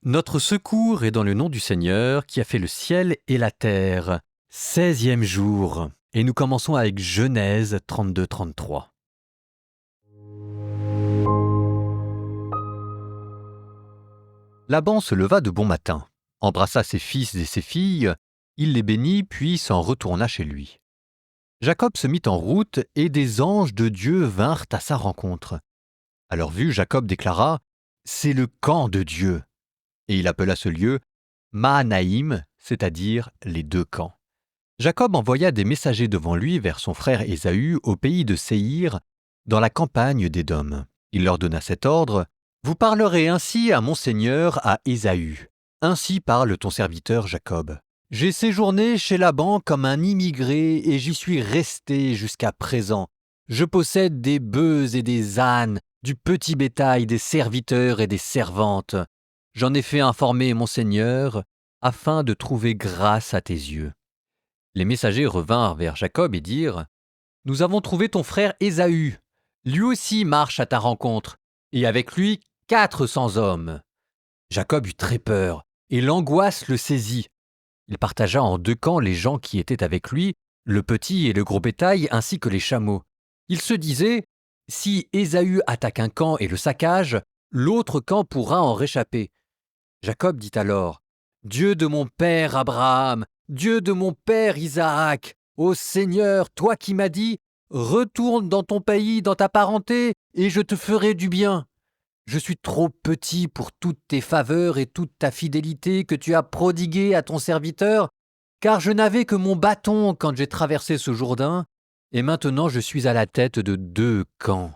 Notre secours est dans le nom du Seigneur qui a fait le ciel et la terre. 16e jour. Et nous commençons avec Genèse 32-33. Laban se leva de bon matin, embrassa ses fils et ses filles, il les bénit puis s'en retourna chez lui. Jacob se mit en route et des anges de Dieu vinrent à sa rencontre. À leur vue, Jacob déclara « C'est le camp de Dieu ». Et il appela ce lieu Mahanaïm, c'est-à-dire les deux camps. Jacob envoya des messagers devant lui vers son frère Ésaü au pays de Séhir, dans la campagne d'Édom. Il leur donna cet ordre « Vous parlerez ainsi à mon seigneur, à Ésaü. Ainsi parle ton serviteur Jacob. J'ai séjourné chez Laban comme un immigré et j'y suis resté jusqu'à présent. Je possède des bœufs et des ânes, du petit bétail, des serviteurs et des servantes. J'en ai fait informer mon seigneur, afin de trouver grâce à tes yeux. » Les messagers revinrent vers Jacob et dirent « Nous avons trouvé ton frère Ésaü. Lui aussi marche à ta rencontre, et avec lui 400 hommes. » Jacob eut très peur, et l'angoisse le saisit. Il partagea en deux camps les gens qui étaient avec lui, le petit et le gros bétail, ainsi que les chameaux. Il se disait « Si Ésaü attaque un camp et le saccage, l'autre camp pourra en réchapper. » Jacob dit alors « Dieu de mon père Abraham, Dieu de mon père Isaac, ô Seigneur, toi qui m'as dit « Retourne dans ton pays, dans ta parenté, et je te ferai du bien. » Je suis trop petit pour toutes tes faveurs et toute ta fidélité que tu as prodiguée à ton serviteur, car je n'avais que mon bâton quand j'ai traversé ce Jourdain, et maintenant je suis à la tête de deux camps.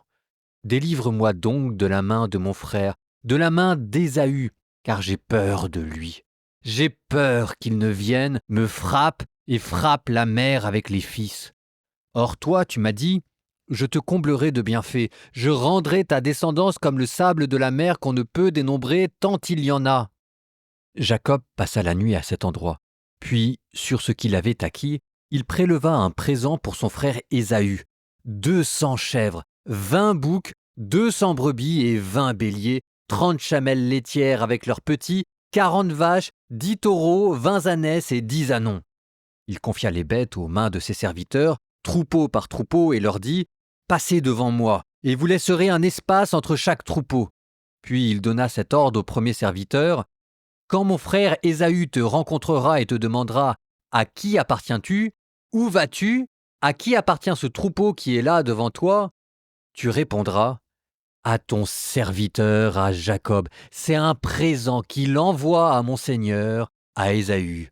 Délivre-moi donc de la main de mon frère, de la main d'Ésaü, car j'ai peur de lui. J'ai peur qu'il ne vienne, me frappe et frappe la mère avec les fils. Or toi, tu m'as dit, je te comblerai de bienfaits, je rendrai ta descendance comme le sable de la mer qu'on ne peut dénombrer tant il y en a. » Jacob passa la nuit à cet endroit. Puis, sur ce qu'il avait acquis, il préleva un présent pour son frère Ésaü, 200 chèvres, 20 boucs, 200 brebis et 20 béliers, 30 chamelles laitières avec leurs petits, 40 vaches, 10 taureaux, 20 ânesses et 10 ânons. Il confia les bêtes aux mains de ses serviteurs, troupeau par troupeau, et leur dit « Passez devant moi, et vous laisserez un espace entre chaque troupeau. » Puis il donna cet ordre au premier serviteur « Quand mon frère Ésaü te rencontrera et te demandera « À qui appartiens-tu ? Où vas-tu ? À qui appartient ce troupeau qui est là devant toi ?» tu répondras « À ton serviteur, à Jacob, c'est un présent qu'il envoie à mon seigneur, à Ésaü.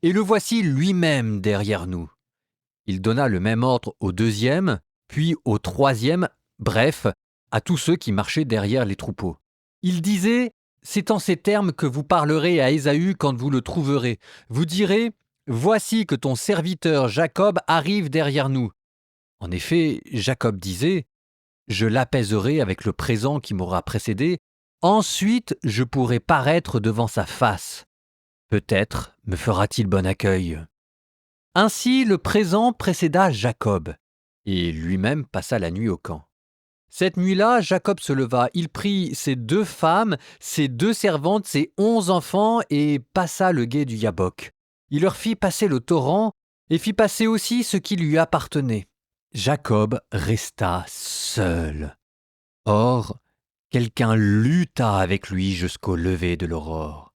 Et le voici lui-même derrière nous. » Il donna le même ordre au deuxième, puis au troisième, bref, à tous ceux qui marchaient derrière les troupeaux. Il disait « C'est en ces termes que vous parlerez à Ésaü quand vous le trouverez. Vous direz « Voici que ton serviteur Jacob arrive derrière nous. » En effet, Jacob disait « Je l'apaiserai avec le présent qui m'aura précédé. Ensuite, je pourrai paraître devant sa face. Peut-être me fera-t-il bon accueil. » Ainsi le présent précéda Jacob, et lui-même passa la nuit au camp. Cette nuit-là, Jacob se leva, il prit ses 2 femmes, ses 2 servantes, ses 11 enfants, et passa le gué du Yabok. Il leur fit passer le torrent, et fit passer aussi ce qui lui appartenait. Jacob resta seul. Or, quelqu'un lutta avec lui jusqu'au lever de l'aurore.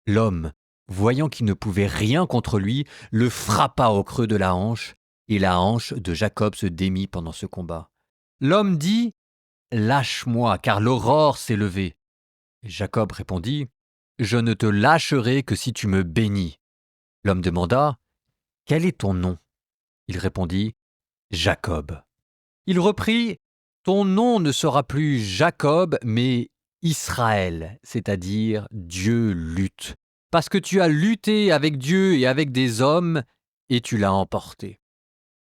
L'homme, voyant qu'il ne pouvait rien contre lui, le frappa au creux de la hanche, et la hanche de Jacob se démit pendant ce combat. L'homme dit « Lâche-moi, car l'aurore s'est levée. » Jacob répondit « Je ne te lâcherai que si tu me bénis. » L'homme demanda « Quel est ton nom ?» Il répondit « Jacob. » Il reprit « Ton nom ne sera plus Jacob, mais Israël, c'est-à-dire Dieu lutte. Parce que tu as lutté avec Dieu et avec des hommes, et tu l'as emporté. »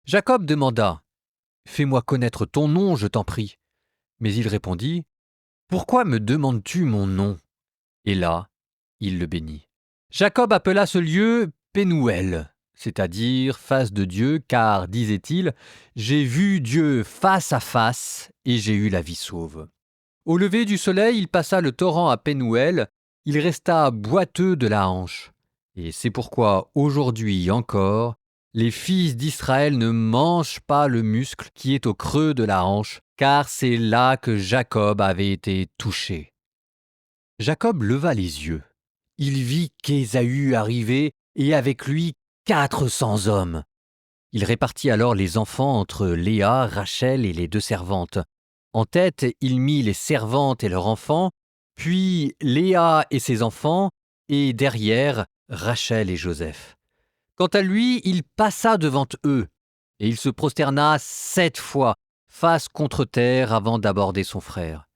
Jacob demanda « Fais-moi connaître ton nom, je t'en prie. » Mais il répondit « Pourquoi me demandes-tu mon nom ?» Et là, il le bénit. Jacob appela ce lieu Pénouel, c'est-à-dire face de Dieu, car, disait-il, « J'ai vu Dieu face à face, et j'ai eu la vie sauve. » Au lever du soleil, il passa le torrent à Pénouel. il resta boiteux de la hanche. Et c'est pourquoi aujourd'hui encore, les fils d'Israël ne mangent pas le muscle qui est au creux de la hanche, car c'est là que Jacob avait été touché. Jacob leva les yeux. Il vit qu'Ésaü arrivait et avec lui 400 hommes. Il répartit alors les enfants entre Léa, Rachel et les 2 servantes. En tête, il mit les servantes et leurs enfants, puis Léa et ses enfants, et derrière, Rachel et Joseph. Quant à lui, il passa devant eux, et il se prosterna 7 fois, face contre terre, avant d'aborder son frère.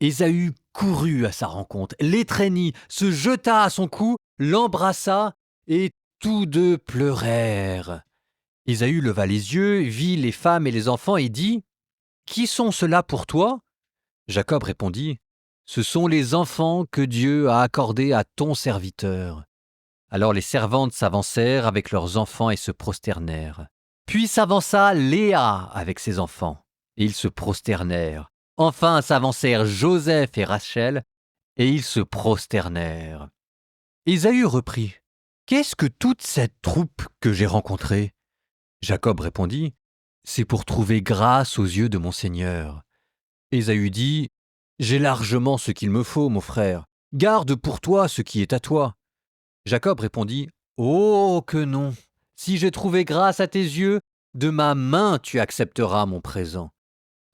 Ésaü courut à sa rencontre, l'étreignit, se jeta à son cou, l'embrassa, et tous deux pleurèrent. Ésaü leva les yeux, vit les femmes et les enfants et dit « Qui sont ceux-là pour toi ?» Jacob répondit « Ce sont les enfants que Dieu a accordés à ton serviteur. » Alors les servantes s'avancèrent avec leurs enfants et se prosternèrent. Puis s'avança Léa avec ses enfants, et ils se prosternèrent. Enfin s'avancèrent Joseph et Rachel, et ils se prosternèrent. Ésaü reprit « Qu'est-ce que toute cette troupe que j'ai rencontrée ?» Jacob répondit « C'est pour trouver grâce aux yeux de mon Seigneur. » Ésaü dit « J'ai largement ce qu'il me faut, mon frère. Garde pour toi ce qui est à toi. » Jacob répondit « Oh, que non! Si j'ai trouvé grâce à tes yeux, de ma main tu accepteras mon présent.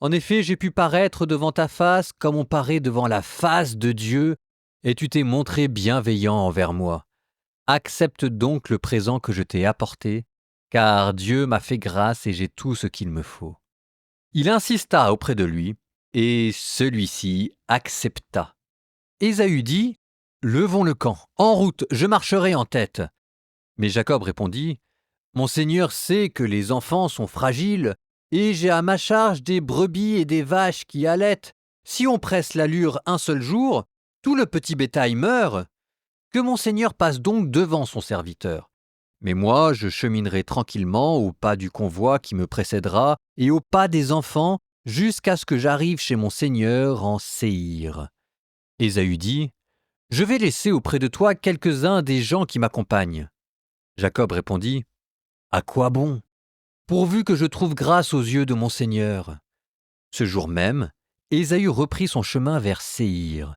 En effet, j'ai pu paraître devant ta face comme on paraît devant la face de Dieu, et tu t'es montré bienveillant envers moi. Accepte donc le présent que je t'ai apporté, car Dieu m'a fait grâce et j'ai tout ce qu'il me faut. » Il insista auprès de lui, et celui-ci accepta. Ésaü dit « Levons le camp, en route, je marcherai en tête. » Mais Jacob répondit « Mon Seigneur sait que les enfants sont fragiles, et j'ai à ma charge des brebis et des vaches qui allaitent. Si on presse l'allure un seul jour, tout le petit bétail meurt. Que mon Seigneur passe donc devant son serviteur. Mais moi, je cheminerai tranquillement au pas du convoi qui me précédera et au pas des enfants jusqu'à ce que j'arrive chez mon Seigneur en Séhir. » Ésaü dit « Je vais laisser auprès de toi quelques-uns des gens qui m'accompagnent. » Jacob répondit « À quoi bon ? Pourvu que je trouve grâce aux yeux de mon Seigneur. » Ce jour même, Ésaü reprit son chemin vers Séhir.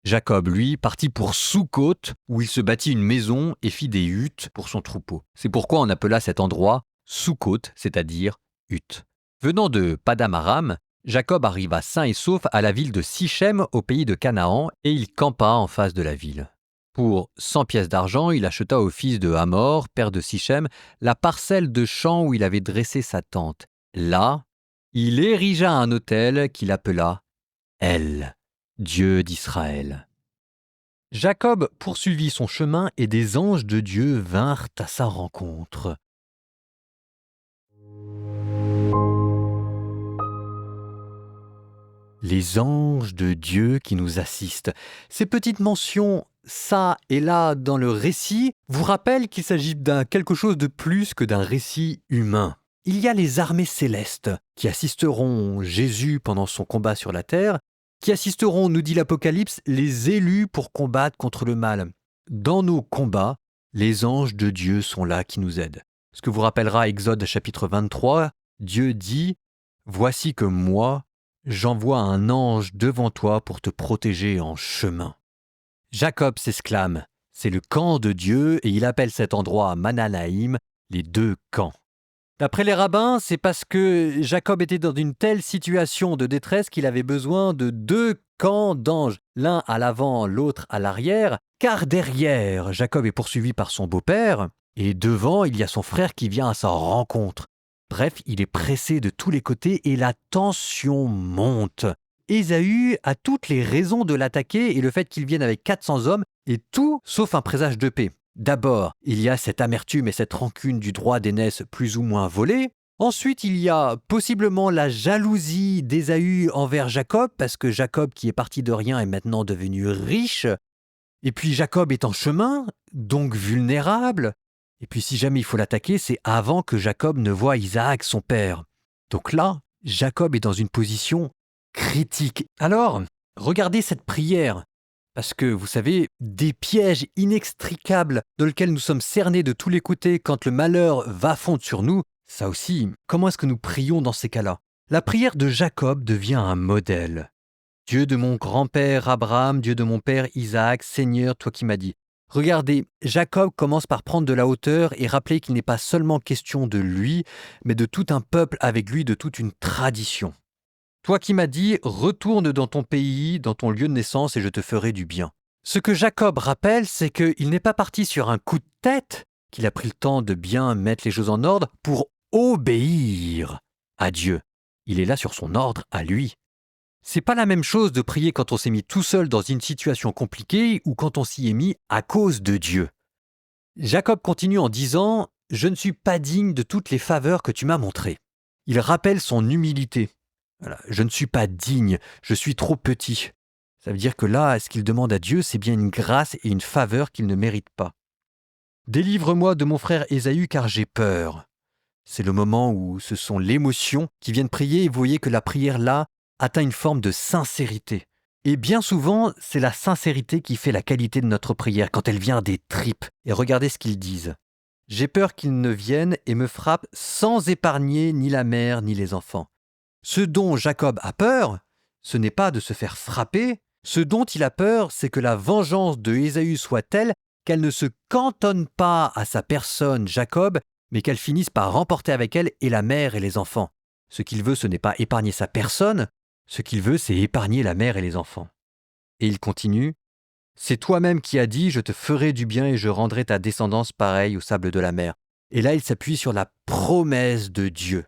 Jacob, lui, partit pour Soukhot, où il se bâtit une maison et fit des huttes pour son troupeau. C'est pourquoi on appela cet endroit Soukhot, c'est-à-dire hutte. Venant de Padam-aram, Jacob arriva sain et sauf à la ville de Sichem au pays de Canaan et il campa en face de la ville. Pour 100 pièces d'argent, il acheta au fils de Hamor, père de Sichem, la parcelle de champ où il avait dressé sa tente. Là, il érigea un autel qu'il appela El, Dieu d'Israël. Jacob poursuivit son chemin et des anges de Dieu vinrent à sa rencontre. Les anges de Dieu qui nous assistent. Ces petites mentions ça et là dans le récit vous rappellent qu'il s'agit d'un quelque chose de plus que d'un récit humain. Il y a les armées célestes qui assisteront Jésus pendant son combat sur la terre, qui assisteront, nous dit l'Apocalypse, les élus pour combattre contre le mal. Dans nos combats, les anges de Dieu sont là qui nous aident. Ce que vous rappellera Exode chapitre 23, Dieu dit « Voici que moi, j'envoie un ange devant toi pour te protéger en chemin. » Jacob s'exclame « C'est le camp de Dieu » et il appelle cet endroit Mananaïm, les 2 camps. D'après les rabbins, c'est parce que Jacob était dans une telle situation de détresse qu'il avait besoin de 2 camps d'anges, l'un à l'avant, l'autre à l'arrière, car derrière, Jacob est poursuivi par son beau-père, et devant, il y a son frère qui vient à sa rencontre. Bref, il est pressé de tous les côtés et la tension monte. Ésaü a toutes les raisons de l'attaquer et le fait qu'il vienne avec 400 hommes est tout sauf un présage de paix. D'abord, il y a cette amertume et cette rancune du droit d'aînesse plus ou moins volé. Ensuite, il y a possiblement la jalousie d'Ésaü envers Jacob, parce que Jacob, qui est parti de rien, est maintenant devenu riche. Et puis Jacob est en chemin, donc vulnérable. Et puis si jamais il faut l'attaquer, c'est avant que Jacob ne voie Isaac, son père. Donc là, Jacob est dans une position critique. Alors, regardez cette prière. Parce que, vous savez, des pièges inextricables dans lesquels nous sommes cernés de tous les côtés quand le malheur va fondre sur nous, ça aussi, comment est-ce que nous prions dans ces cas-là? La prière de Jacob devient un modèle. Dieu de mon grand-père Abraham, Dieu de mon père Isaac, Seigneur, toi qui m'as dit. Regardez, Jacob commence par prendre de la hauteur et rappeler qu'il n'est pas seulement question de lui, mais de tout un peuple avec lui, de toute une tradition. Toi qui m'as dit, retourne dans ton pays, dans ton lieu de naissance, et je te ferai du bien. Ce que Jacob rappelle, c'est qu'il n'est pas parti sur un coup de tête, qu'il a pris le temps de bien mettre les choses en ordre pour obéir à Dieu. Il est là sur son ordre à lui. C'est pas la même chose de prier quand on s'est mis tout seul dans une situation compliquée ou quand on s'y est mis à cause de Dieu. Jacob continue en disant « Je ne suis pas digne de toutes les faveurs que tu m'as montrées ». Il rappelle son humilité. Voilà, je ne suis pas digne, je suis trop petit. Ça veut dire que là, ce qu'il demande à Dieu, c'est bien une grâce et une faveur qu'il ne mérite pas. Délivre-moi de mon frère Ésaü car j'ai peur. C'est le moment où ce sont l'émotion qui viennent prier et vous voyez que la prière là atteint une forme de sincérité. Et bien souvent, c'est la sincérité qui fait la qualité de notre prière quand elle vient des tripes. Et regardez ce qu'ils disent. J'ai peur qu'ils ne viennent et me frappent sans épargner ni la mère ni les enfants. Ce dont Jacob a peur, ce n'est pas de se faire frapper. Ce dont il a peur, c'est que la vengeance de Ésaü soit telle qu'elle ne se cantonne pas à sa personne, Jacob, mais qu'elle finisse par remporter avec elle et la mère et les enfants. Ce qu'il veut, ce n'est pas épargner sa personne, ce qu'il veut, c'est épargner la mère et les enfants. Et il continue, « C'est toi-même qui as dit, je te ferai du bien et je rendrai ta descendance pareille au sable de la mer. » Et là, il s'appuie sur la promesse de Dieu.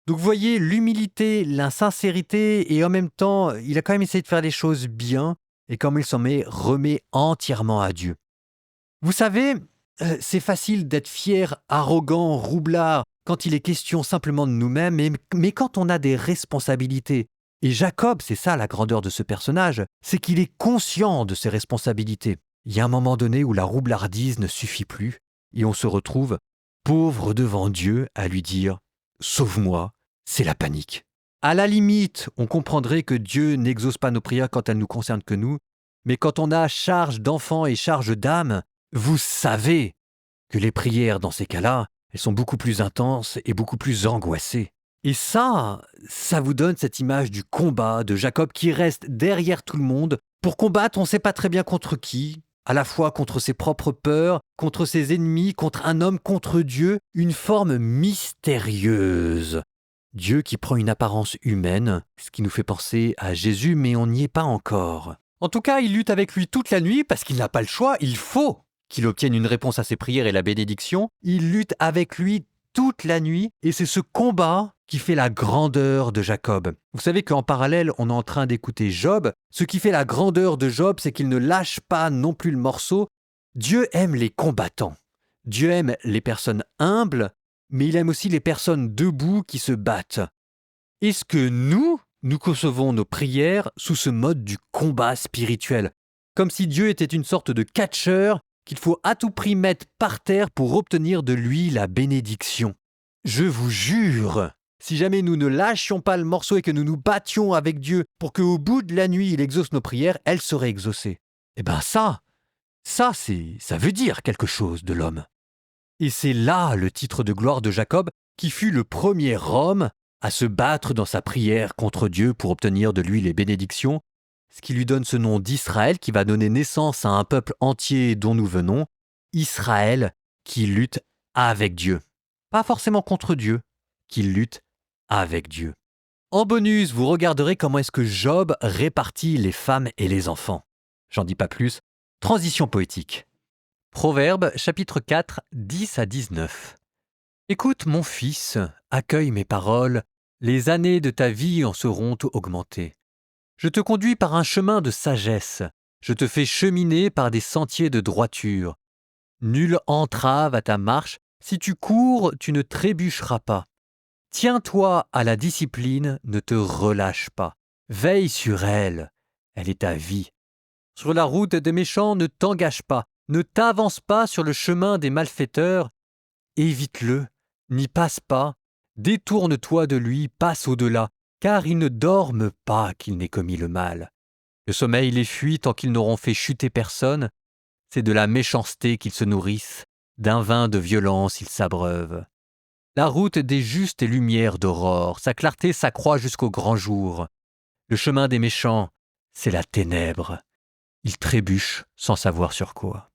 Donc vous voyez, l'humilité, l'insincérité, et en même temps, il a quand même essayé de faire les choses bien, et comme il remet entièrement à Dieu. Vous savez, c'est facile d'être fier, arrogant, roublard, quand il est question simplement de nous-mêmes, mais quand on a des responsabilités, et Jacob, c'est ça la grandeur de ce personnage, c'est qu'il est conscient de ses responsabilités. Il y a un moment donné où la roublardise ne suffit plus, et on se retrouve, pauvre devant Dieu, à lui dire « Sauve-moi », c'est la panique. À la limite, on comprendrait que Dieu n'exauce pas nos prières quand elles ne nous concernent que nous, mais quand on a charge d'enfants et charge d'âme, vous savez que les prières dans ces cas-là, elles sont beaucoup plus intenses et beaucoup plus angoissées. Et ça vous donne cette image du combat de Jacob qui reste derrière tout le monde pour combattre on ne sait pas très bien contre qui, à la fois contre ses propres peurs, contre ses ennemis, contre un homme, contre Dieu, une forme mystérieuse. Dieu qui prend une apparence humaine, ce qui nous fait penser à Jésus, mais on n'y est pas encore. En tout cas, il lutte avec lui toute la nuit parce qu'il n'a pas le choix, il faut qu'il obtienne une réponse à ses prières et la bénédiction. Il lutte avec lui toute la nuit et c'est ce combat qui fait la grandeur de Jacob. Vous savez qu'en parallèle, on est en train d'écouter Job. Ce qui fait la grandeur de Job, c'est qu'il ne lâche pas non plus le morceau. Dieu aime les combattants. Dieu aime les personnes humbles, mais il aime aussi les personnes debout qui se battent. Est-ce que nous concevons nos prières sous ce mode du combat spirituel, comme si Dieu était une sorte de catcheur qu'il faut à tout prix mettre par terre pour obtenir de lui la bénédiction? Je vous jure, si jamais nous ne lâchions pas le morceau et que nous nous battions avec Dieu pour qu'au bout de la nuit il exauce nos prières, elles seraient exaucées. Eh bien ça veut dire quelque chose de l'homme. Et c'est là le titre de gloire de Jacob, qui fut le premier homme à se battre dans sa prière contre Dieu pour obtenir de lui les bénédictions, ce qui lui donne ce nom d'Israël qui va donner naissance à un peuple entier dont nous venons, Israël qui lutte avec Dieu. Pas forcément contre Dieu, qui lutte avec Dieu. En bonus, vous regarderez comment est-ce que Job répartit les femmes et les enfants. J'en dis pas plus. Transition poétique. Proverbes, chapitre 4, 10 à 19. Écoute, mon fils, accueille mes paroles, les années de ta vie en seront augmentées. Je te conduis par un chemin de sagesse, je te fais cheminer par des sentiers de droiture. Nulle entrave à ta marche, si tu cours, tu ne trébucheras pas. Tiens-toi à la discipline, ne te relâche pas. Veille sur elle, elle est ta vie. Sur la route des méchants, ne t'engage pas. Ne t'avance pas sur le chemin des malfaiteurs. Évite-le, n'y passe pas. Détourne-toi de lui, passe au-delà, car il ne dorme pas qu'il n'ait commis le mal. Le sommeil les fuit tant qu'ils n'auront fait chuter personne. C'est de la méchanceté qu'ils se nourrissent, d'un vin de violence ils s'abreuvent. La route des justes est lumière d'aurore, sa clarté s'accroît jusqu'au grand jour. Le chemin des méchants, c'est la ténèbre. Ils trébuchent sans savoir sur quoi.